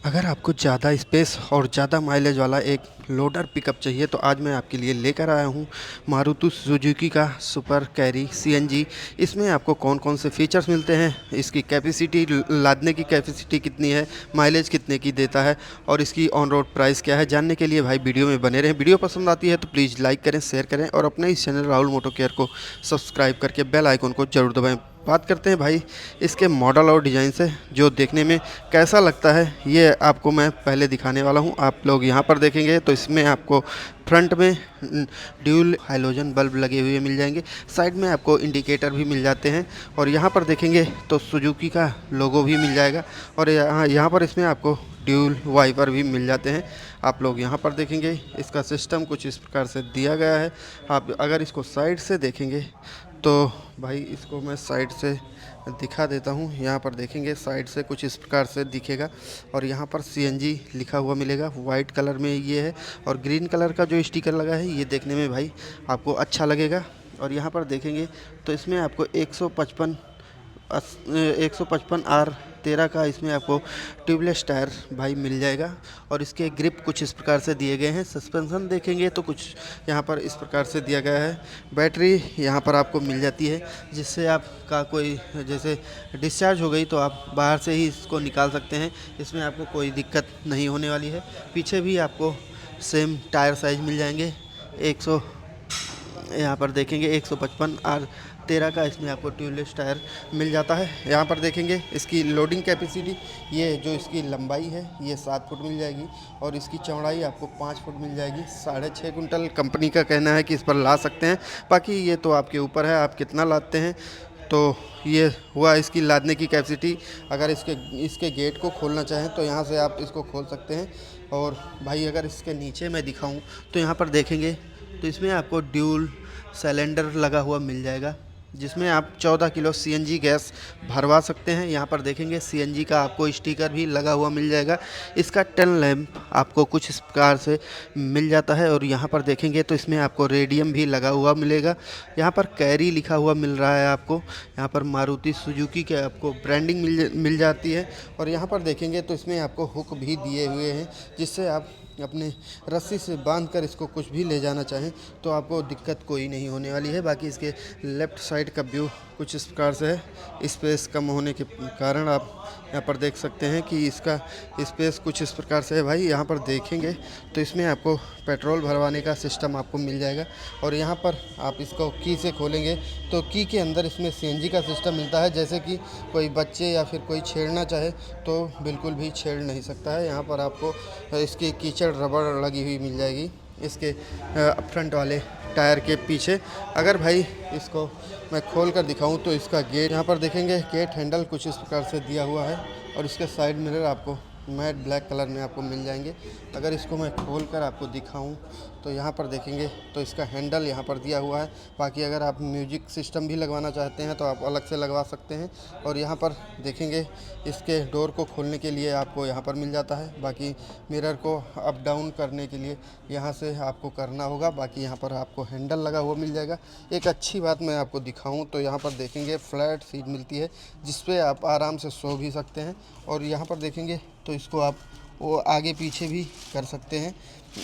अगर आपको ज़्यादा स्पेस और ज़्यादा माइलेज वाला एक लोडर पिकअप चाहिए तो आज मैं आपके लिए लेकर आया हूँ मारुति सुजुकी का सुपर कैरी सीएनजी। इसमें आपको कौन कौन से फीचर्स मिलते हैं, इसकी कैपेसिटी, लादने की कैपेसिटी कितनी है, माइलेज कितने की देता है और इसकी ऑन रोड प्राइस क्या है, जानने के लिए भाई वीडियो में बने रहें। वीडियो पसंद आती है तो प्लीज़ लाइक करें, शेयर करें और अपने इस चैनल राहुल मोटो केयर को सब्सक्राइब करके बेल आइकन को जरूर दबाएँ। बात करते हैं भाई इसके मॉडल और डिज़ाइन से, जो देखने में कैसा लगता है ये आपको मैं पहले दिखाने वाला हूँ। आप लोग यहाँ पर देखेंगे तो इसमें आपको फ्रंट में ड्यूल हैलोजन बल्ब लगे हुए मिल जाएंगे, साइड में आपको इंडिकेटर भी मिल जाते हैं और यहाँ पर देखेंगे तो सुजुकी का लोगो भी मिल जाएगा और यहाँ पर इसमें आपको ड्यूल वाइपर भी मिल जाते हैं। आप लोग यहाँ पर देखेंगे इसका सिस्टम कुछ इस प्रकार से दिया गया है। आप अगर इसको साइड से देखेंगे तो भाई इसको मैं साइड से दिखा देता हूँ। यहाँ पर देखेंगे साइड से कुछ इस प्रकार से दिखेगा और यहाँ पर सीएनजी लिखा हुआ मिलेगा, वाइट कलर में ये है और ग्रीन कलर का जो स्टिकर लगा है ये देखने में भाई आपको अच्छा लगेगा। और यहाँ पर देखेंगे तो इसमें आपको 155 R13 का इसमें आपको ट्यूबलेस टायर भाई मिल जाएगा और इसके ग्रिप कुछ इस प्रकार से दिए गए हैं। सस्पेंशन देखेंगे तो कुछ यहाँ पर इस प्रकार से दिया गया है। बैटरी यहाँ पर आपको मिल जाती है, जिससे आपका कोई जैसे डिस्चार्ज हो गई तो आप बाहर से ही इसको निकाल सकते हैं, इसमें आपको कोई दिक्कत नहीं होने वाली है। पीछे भी आपको सेम टायर साइज़ मिल जाएंगे। 100 यहाँ पर देखेंगे 155R13 का इसमें आपको ट्यूबलेस टायर मिल जाता है। यहाँ पर देखेंगे इसकी लोडिंग कैपेसिटी, ये जो इसकी लंबाई है ये 7 फुट मिल जाएगी और इसकी चौड़ाई आपको 5 फुट मिल जाएगी। 6.5 कुंटल कंपनी का कहना है कि इस पर ला सकते हैं, बाकी ये तो आपके ऊपर है आप कितना लाते हैं। तो ये हुआ इसकी लादने की कैपेसिटी। अगर इसके गेट को खोलना चाहें तो यहाँ से आप इसको खोल सकते हैं। और भाई अगर इसके नीचे मैं दिखाऊं तो यहाँ पर देखेंगे तो इसमें आपको ड्यूल सिलेंडर लगा हुआ मिल जाएगा, जिसमें आप 14 किलो सीएनजी गैस भरवा सकते हैं। यहाँ पर देखेंगे सीएनजी का आपको स्टिकर भी लगा हुआ मिल जाएगा। इसका टेल लैंप आपको कुछ इस प्रकार से मिल जाता है और यहाँ पर देखेंगे तो इसमें आपको रेडियम भी लगा हुआ मिलेगा। यहाँ पर कैरी लिखा हुआ मिल रहा है आपको। यहाँ पर मारुति सुजुकी के आपको ब्रांडिंग मिल जाती है और यहाँ पर देखेंगे तो इसमें आपको हुक भी दिए हुए हैं, जिससे आप अपने रस्सी से बांधकर इसको कुछ भी ले जाना चाहें तो आपको दिक्कत कोई नहीं होने वाली है। बाकी इसके लेफ़्ट साइड का व्यू कुछ इस प्रकार से है। स्पेस कम होने के कारण आप यहाँ पर देख सकते हैं कि इसका स्पेस कुछ इस प्रकार से है। भाई यहाँ पर देखेंगे तो इसमें आपको पेट्रोल भरवाने का सिस्टम आपको मिल जाएगा और यहाँ पर आप इसको की से खोलेंगे तो की के अंदर इसमें सीएनजी का सिस्टम मिलता है, जैसे कि कोई बच्चे या फिर कोई छेड़ना चाहे तो बिल्कुल भी छेड़ नहीं सकता है। यहाँ पर आपको इसकी कीचड़ रबड़ लगी हुई मिल जाएगी इसके फ्रंट वाले टायर के पीछे। अगर भाई इसको मैं खोल कर दिखाऊं तो इसका गेट, यहाँ पर देखेंगे गेट हैंडल कुछ इस प्रकार से दिया हुआ है और इसके साइड मिरर आपको मैट ब्लैक कलर में आपको मिल जाएंगे। अगर इसको मैं खोल कर आपको दिखाऊं तो यहाँ पर देखेंगे तो इसका हैंडल यहाँ पर दिया हुआ है। बाकी अगर आप म्यूजिक सिस्टम भी लगवाना चाहते हैं तो आप अलग से लगवा सकते हैं। और यहाँ पर देखेंगे इसके डोर को खोलने के लिए आपको यहाँ पर मिल जाता है। बाकी मिरर को अप डाउन करने के लिए यहाँ से आपको करना होगा। बाकी यहाँ पर आपको हैंडल लगा हुआ मिल जाएगा। एक अच्छी बात मैं आपको दिखाऊं तो यहाँ पर देखेंगे फ्लैट सीट मिलती है, जिस पे आप आराम से सो भी सकते हैं। और यहाँ पर देखेंगे तो इसको आप वो आगे पीछे भी कर सकते हैं,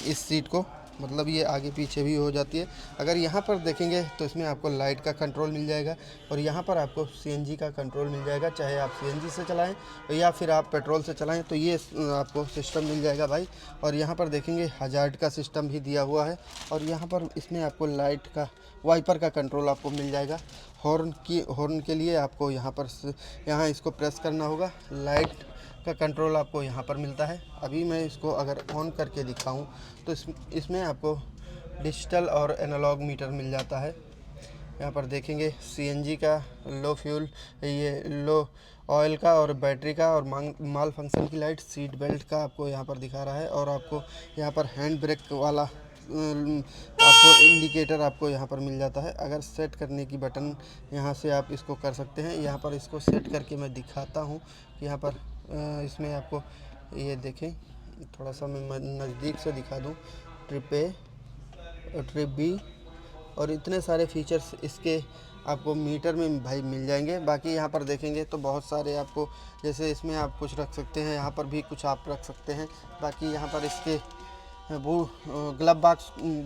इस सीट को, मतलब ये आगे पीछे भी हो जाती है। अगर यहाँ पर देखेंगे तो इसमें आपको लाइट का कंट्रोल मिल जाएगा और यहाँ पर आपको सीएनजी का कंट्रोल मिल जाएगा, चाहे आप सीएनजी से चलाएं या फिर आप पेट्रोल से चलाएं तो ये आपको सिस्टम मिल जाएगा भाई। और यहाँ पर देखेंगे हजार्ड का सिस्टम भी दिया हुआ है और यहाँ पर इसमें आपको लाइट का वाइपर का कंट्रोल आपको मिल जाएगा। हॉर्न के लिए आपको यहाँ इसको प्रेस करना होगा। लाइट का कंट्रोल आपको यहाँ पर मिलता है। अभी मैं इसको अगर ऑन करके दिखाऊं तो इसमें आपको डिजिटल और एनालॉग मीटर मिल जाता है। यहाँ पर देखेंगे सीएनजी का लो फ्यूल, ये लो ऑयल का और बैटरी का और माल फंक्शन की लाइट, सीट बेल्ट का आपको यहाँ पर दिखा रहा है। और आपको यहाँ पर हैंड ब्रेक वाला आपको इंडिकेटर आपको यहाँ पर मिल जाता है। अगर सेट करने की बटन यहाँ से आप इसको कर सकते हैं। यहाँ पर इसको सेट करके मैं दिखाता हूँ। यहाँ पर इसमें आपको ये देखें, थोड़ा सा मैं नज़दीक से दिखा दूँ। ट्रिप A, ट्रिप B और इतने सारे फीचर्स इसके आपको मीटर में भाई मिल जाएंगे। बाकी यहाँ पर देखेंगे तो बहुत सारे आपको, जैसे इसमें आप कुछ रख सकते हैं, यहाँ पर भी कुछ आप रख सकते हैं। बाकी यहाँ पर इसके वो ग्लव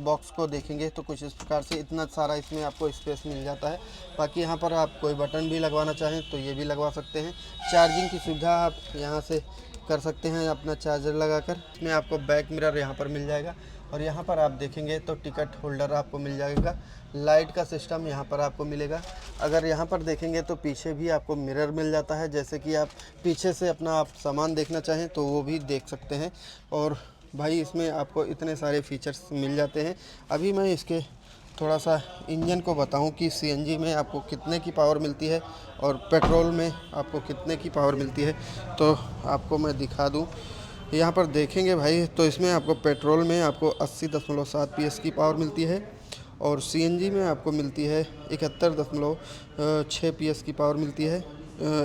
बॉक्स को देखेंगे तो कुछ इस प्रकार से इतना सारा इसमें आपको स्पेस मिल जाता है। बाकी यहाँ पर आप कोई बटन भी लगवाना चाहें तो ये भी लगवा सकते हैं। चार्जिंग की सुविधा आप यहाँ से कर सकते हैं अपना चार्जर लगाकर। इसमें आपको बैक मिरर यहाँ पर मिल जाएगा और यहाँ पर आप देखेंगे तो टिकट होल्डर आपको मिल जाएगा। लाइट का सिस्टम यहाँ पर आपको मिलेगा। अगर यहाँ पर देखेंगे तो पीछे भी आपको मिरर मिल जाता है, जैसे कि आप पीछे से अपना आप सामान देखना चाहें तो वो भी देख सकते हैं। और भाई इसमें आपको इतने सारे फीचर्स मिल जाते हैं। अभी मैं इसके थोड़ा सा इंजन को बताऊं कि सीएनजी में आपको कितने की पावर मिलती है और पेट्रोल में आपको कितने की पावर मिलती है, तो आपको मैं दिखा दूं। यहाँ पर देखेंगे भाई तो इसमें आपको पेट्रोल में आपको 80.7 PS की पावर मिलती है और सीएनजी में आपको मिलती है 71.6 PS की पावर मिलती है।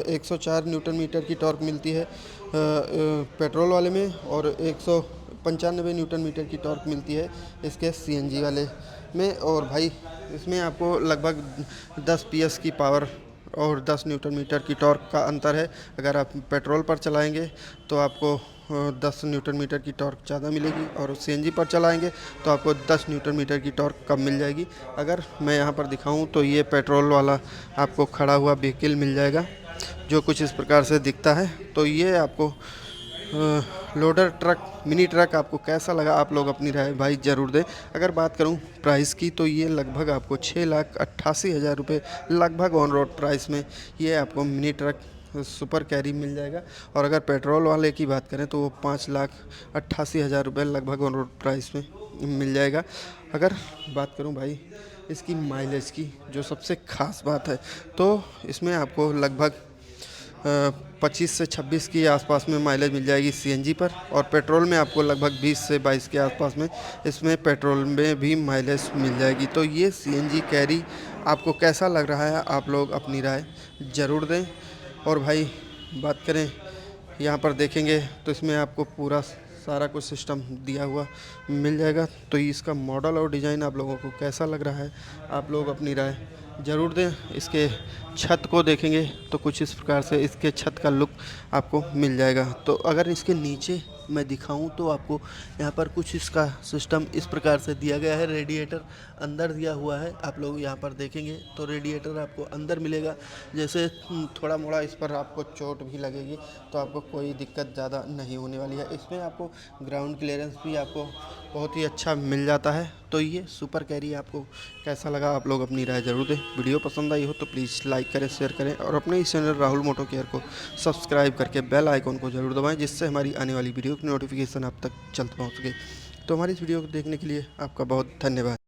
104 न्यूटन मीटर की टॉर्क मिलती है पेट्रोल वाले में और 195 न्यूटन मीटर की टॉर्क मिलती है इसके सीएनजी वाले में। और भाई इसमें आपको लगभग 10 PS की पावर और 10 न्यूटन मीटर की टॉर्क का अंतर है। अगर आप पेट्रोल पर चलाएंगे तो आपको 10 न्यूटन मीटर की टॉर्क ज़्यादा मिलेगी और सीएनजी पर चलाएंगे तो आपको 10 न्यूटन मीटर की टॉर्क कम मिल जाएगी। अगर मैं यहाँ पर दिखाऊँ तो ये पेट्रोल वाला आपको खड़ा हुआ व्हीकल मिल जाएगा जो कुछ इस प्रकार से दिखता है। तो ये आपको लोडर ट्रक, मिनी ट्रक आपको कैसा लगा आप लोग अपनी राय भाई ज़रूर दें। अगर बात करूं प्राइस की तो ये लगभग आपको 6,88,000 रुपये लगभग ऑन रोड प्राइस में ये आपको मिनी ट्रक सुपर कैरी मिल जाएगा। और अगर पेट्रोल वाले की बात करें तो वो 5,88,000 रुपये लगभग ऑन रोड प्राइस में मिल जाएगा। अगर बात करूं भाई इसकी माइलेज की, जो सबसे ख़ास बात है, तो इसमें आपको लगभग 25 से 26 के आसपास में माइलेज मिल जाएगी सीएनजी पर और पेट्रोल में आपको लगभग 20 से 22 के आसपास में इसमें पेट्रोल में भी माइलेज मिल जाएगी। तो ये सीएनजी कैरी आपको कैसा लग रहा है आप लोग अपनी राय ज़रूर दें। और भाई बात करें यहाँ पर देखेंगे तो इसमें आपको पूरा सारा कुछ सिस्टम दिया हुआ मिल जाएगा। तो इसका मॉडल और डिज़ाइन आप लोगों को कैसा लग रहा है आप लोग अपनी राय ज़रूर दें। इसके छत को देखेंगे तो कुछ इस प्रकार से इसके छत का लुक आपको मिल जाएगा। तो अगर इसके नीचे मैं दिखाऊं तो आपको यहाँ पर कुछ इसका सिस्टम इस प्रकार से दिया गया है। रेडिएटर अंदर दिया हुआ है, आप लोग यहाँ पर देखेंगे तो रेडिएटर आपको अंदर मिलेगा। जैसे थोड़ा मोड़ा इस पर आपको चोट भी लगेगी तो आपको कोई दिक्कत ज़्यादा नहीं होने वाली है। इसमें आपको ग्राउंड क्लियरेंस भी आपको बहुत ही अच्छा मिल जाता है। तो ये सुपर कैरी आपको कैसा लगा आप लोग अपनी राय ज़रूर दें। वीडियो पसंद आई हो तो प्लीज़ लाइक करें, शेयर करें और अपने इस चैनल राहुल मोटो केयर को सब्सक्राइब करके बेल आइकॉन को ज़रूर दबाएं, जिससे हमारी आने वाली वीडियो की नोटिफिकेशन आप तक जल्द पहुंच सके। तो हमारी इस वीडियो को देखने के लिए आपका बहुत धन्यवाद।